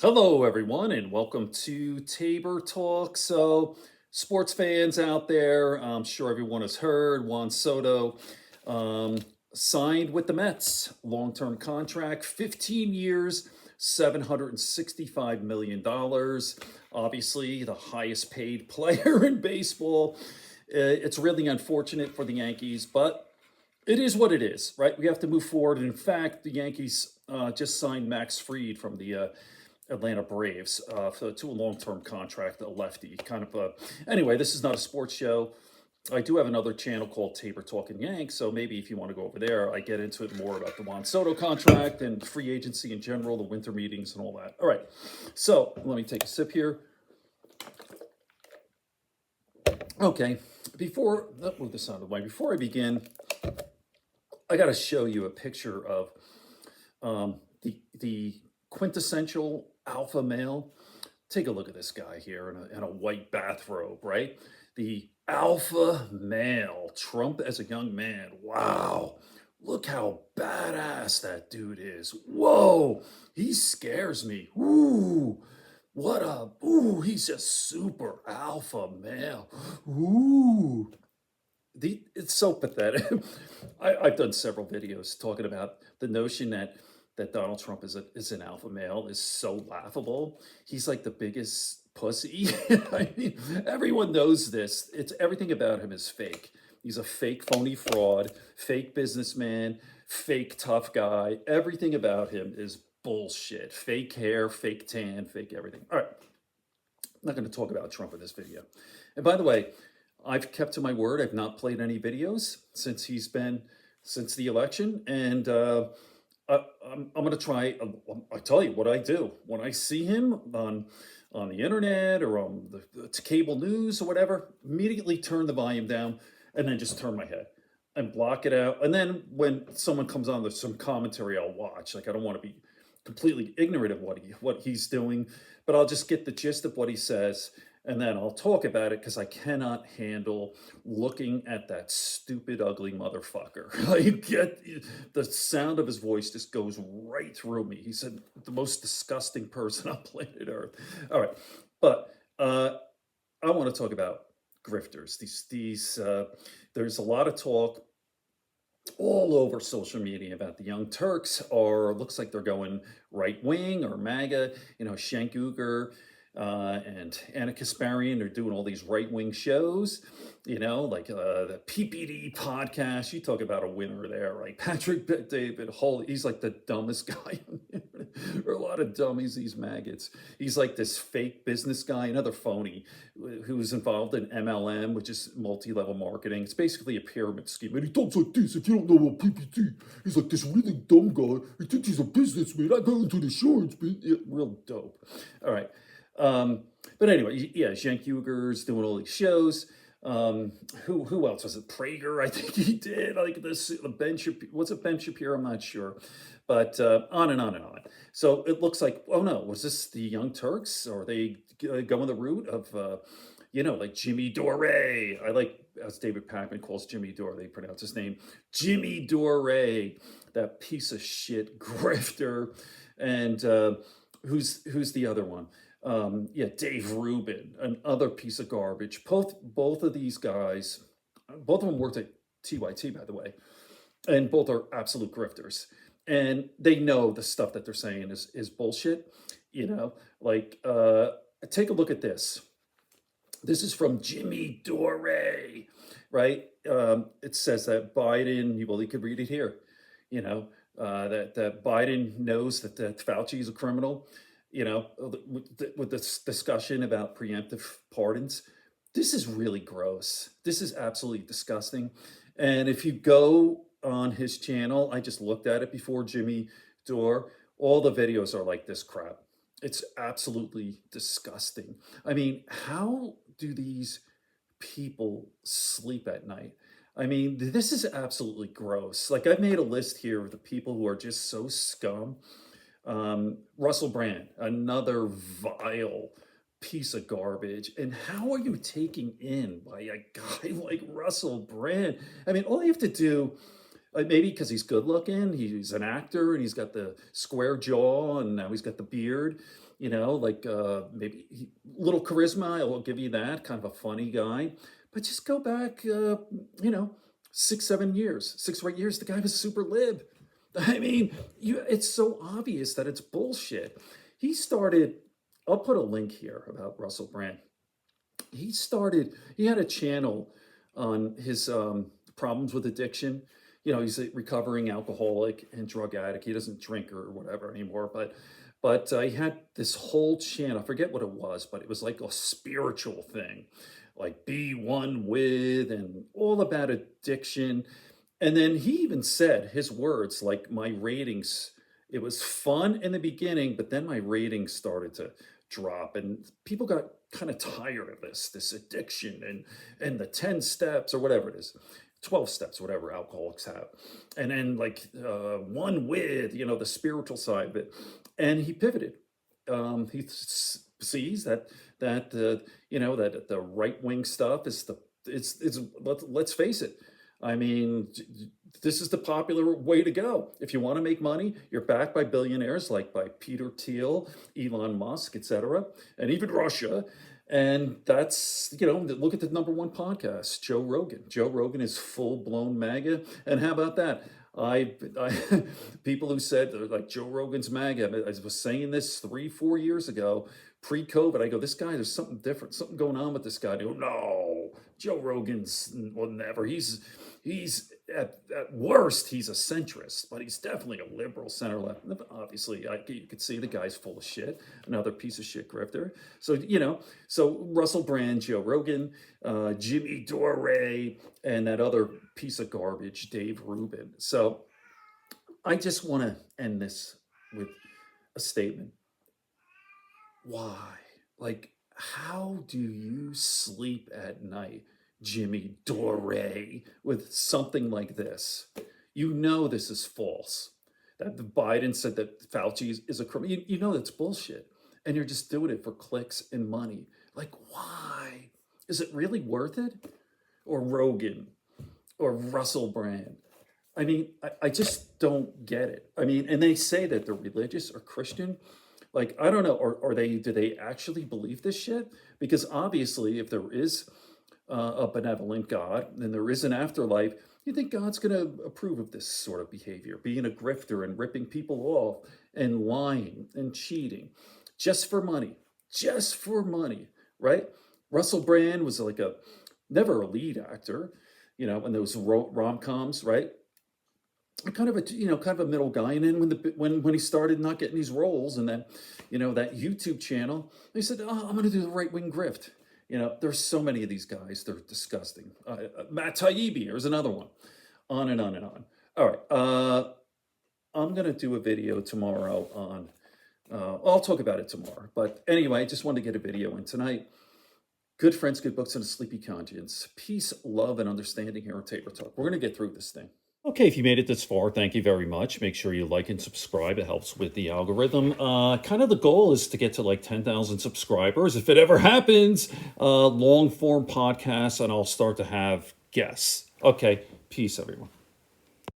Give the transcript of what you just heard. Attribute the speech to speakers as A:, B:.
A: Hello, everyone, and welcome to Tabor Talk. So, sports fans out there, I'm sure everyone has heard Juan Soto um, signed with the Mets, long-term contract, 15 years, $765 million. Obviously, the highest paid player in baseball. It's really unfortunate for the Yankees, but it is what it is, right? We have to move forward. In fact, the Yankees just signed Max Fried from the Atlanta Braves to a long-term contract, a lefty. Anyway, this is not a sports show. I do have another channel called Tabor Talking Yanks, so maybe if you want to go over there, I get into it more about the Juan Soto contract and free agency in general, the winter meetings and all that. All right, so let me take a sip here. Okay, before let's move this out of the way. Before I begin, I got to show you a picture of the quintessential alpha male. Take a look at this guy here in a white bathrobe, right? The alpha male, Trump as a young man. Wow, look how badass that dude is. Whoa, he scares me. He's just super alpha male. Ooh, it's so pathetic. I've done several videos talking about the notion that Donald Trump is an alpha male is so laughable. He's like the biggest pussy. I mean, everyone knows this. It's everything about him is fake. He's a fake phony fraud, fake businessman, fake tough guy. Everything about him is bullshit. Fake hair, fake tan, fake everything. All right. I'm not going to talk about Trump in this video. And by the way, I've kept to my word. I've not played any videos since the election, and I'm going to try. I tell you what I do when I see him on the internet or on the cable news or whatever. Immediately turn the volume down, and then just turn my head and block it out. And then when someone comes on, there's some commentary I'll watch. Like I don't want to be completely ignorant of what he's doing, but I'll just get the gist of what he says, and then I'll talk about it because I cannot handle looking at that stupid, ugly motherfucker. I get the sound of his voice just goes right through me. He said the most disgusting person on planet Earth. All right, but I want to talk about grifters. There's a lot of talk all over social media about the Young Turks, or looks like they're going right wing or MAGA. Cenk Uygur and Anna Kasparian are doing all these right wing shows. Like the PPD podcast. You talk about a winner there, right? Patrick David, holy, he's like the dumbest guy. There are a lot of dummies, these maggots. He's like this fake business guy, another phony who's involved in MLM, which is multi-level marketing. It's basically a pyramid scheme. And he talks like this. If you don't know about PPT, he's like this really dumb guy. He thinks he's a businessman. I go into the insurance, real dope. All right. But anyway, yeah, Cenk Uyghur's doing all these shows. Who else was it? Prager, I think he did. Like this, Ben Shapiro. What's it, Ben Shapiro? I'm not sure. But on and on and on. So it looks like, oh no, was this the Young Turks? Or are they going the route of, like Jimmy Dore? I like, as David Pakman calls Jimmy Dore, they pronounce his name, Jimmy Dore, that piece of shit grifter. And who's the other one? Dave Rubin, another piece of garbage. Both of these guys, both of them worked at TYT, by the way, and both are absolute grifters. And they know the stuff that they're saying is bullshit. Like take a look at this. This is from Jimmy Dore, right? It says that Biden. Well, you could read it here. That Biden knows that Fauci is a criminal. With this discussion about preemptive pardons. This is really gross. This is absolutely disgusting. And if you go on his channel, I just looked at it before, Jimmy Dore, all the videos are like this crap. It's absolutely disgusting. I mean, how do these people sleep at night? I mean, this is absolutely gross. Like, I've made a list here of the people who are just so scum. Russell Brand, another vile piece of garbage. And how are you taken in by a guy like Russell Brand? I mean, all you have to do, maybe because he's good looking, he's an actor and he's got the square jaw and now he's got the beard. like maybe little charisma, I will give you that, kind of a funny guy. But just go back, 6, 7 years, 6 or 8 years, the guy was super lib. I mean, it's so obvious that it's bullshit. He started, I'll put a link here about Russell Brand. He had a channel on his problems with addiction. He's a recovering alcoholic and drug addict. He doesn't drink or whatever anymore, but he had this whole channel. I forget what it was, but it was like a spiritual thing, like be one with and all about addiction. And then he even said his words, like my ratings, it was fun in the beginning, but then my ratings started to drop and people got kind of tired of this addiction and the 10 steps or whatever it is, 12 steps, whatever alcoholics have. And then like one with, the spiritual side of it. And he pivoted. Sees that the right wing stuff is let's face it. I mean, this is the popular way to go. If you want to make money, you're backed by billionaires like by Peter Thiel, Elon Musk, etc., and even Russia. And that's, look at the number 1 podcast, Joe Rogan. Joe Rogan is full-blown MAGA. And how about that? I people who said like Joe Rogan's MAGA, I was saying this 3, 4 years ago, pre-COVID. I go, this guy, there's something different, something going on with this guy. They go, no, Joe Rogan's well, never. He's at worst, he's a centrist, but he's definitely a liberal center left. Obviously, you could see the guy's full of shit, another piece of shit grifter. So Russell Brand, Joe Rogan, Jimmy Dore, and that other piece of garbage, Dave Rubin. So I just want to end this with a statement. Why? Like, how do you sleep at night, Jimmy Dore, with something like this? This is false. That Biden said that Fauci is a criminal. You know that's bullshit. And you're just doing it for clicks and money. Like, why? Is it really worth it? Or Rogan? Or Russell Brand? I mean, I just don't get it. I mean, and they say that they're religious or Christian. Like, I don't know, or do they actually believe this shit? Because obviously, if there is a benevolent God, and there is an afterlife, you think God's going to approve of this sort of behavior, being a grifter and ripping people off and lying and cheating just for money, right? Russell Brand was like never a lead actor, in those rom-coms, right? Kind of a middle guy. And then when he started not getting these roles, and then, that YouTube channel, they said, oh, I'm going to do the right-wing grift. There's so many of these guys. They're disgusting. Matt Taibbi, there's another one. On and on and on. All right. I'm going to do a video tomorrow on, I'll talk about it tomorrow. But anyway, I just wanted to get a video in tonight. Good friends, good books, and a sleepy conscience. Peace, love, and understanding here on Taper Talk. We're going to get through this thing. Okay, if you made it this far, thank you very much. Make sure you like and subscribe. It helps with the algorithm. Kind of the goal is to get to like 10,000 subscribers. If it ever happens, long form podcasts, and I'll start to have guests. Okay, peace, everyone.